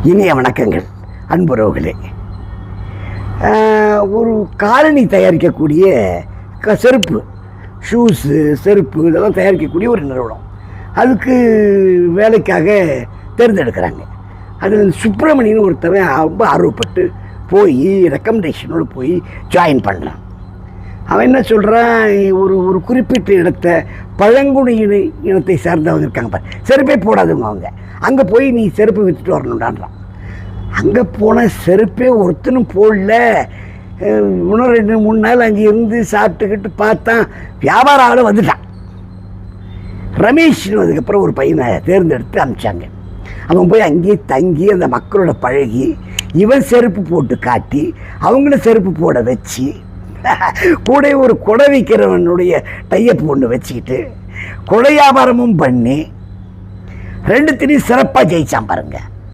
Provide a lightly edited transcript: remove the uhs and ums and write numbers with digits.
இனிய வணக்கங்கள் அன்புறவுகளே. ஒரு காலணி தயாரிக்கக்கூடிய செருப்பு, ஷூஸு, செருப்பு இதெல்லாம் தயாரிக்கக்கூடிய ஒரு நிறுவனம் அதுக்கு வேலைக்காக தேர்ந்தெடுக்கிறாங்க. அதில் சுப்பிரமணியன் ஒருத்தர் ரொம்ப ஆர்வப்பட்டு போய் ரெக்கமெண்டேஷனோடு போய் ஜாயின் பண்ணலாம். அவன் என்ன சொல்கிறான், ஒரு குறிப்பிட்ட இடத்த பழங்குடி இனத்தை சார்ந்தவங்க இருக்காங்க பாரு, செருப்பே போடாதவங்க அவங்க, அங்கே போய் நீ செருப்பு விற்றுட்டு வரணுன்றான்றான். அங்கே போனால் செருப்பே ஒருத்தனும் போடல. இன்னும் 2-3 நாள் அங்கே இருந்து சாப்பிட்டுக்கிட்டு பார்த்தான், வியாபார ஆளை வந்துட்டான். ரமேஷ்னு அதுக்கப்புறம் ஒரு பையனை தேர்ந்தெடுத்து அனுப்பிச்சாங்க. அவன் போய் அங்கேயே தங்கி அந்த மக்களோட பழகி இவன் செருப்பு போட்டு காட்டி அவங்கள செருப்பு போட வச்சு கூட ஒரு கொடை விற்கிறவனுடைய டையப் ஒன்று வச்சுக்கிட்டு கொடை வியாபாரமும் பண்ணி 2 சிறப்பாக ஜெயிச்சான் பாருங்க.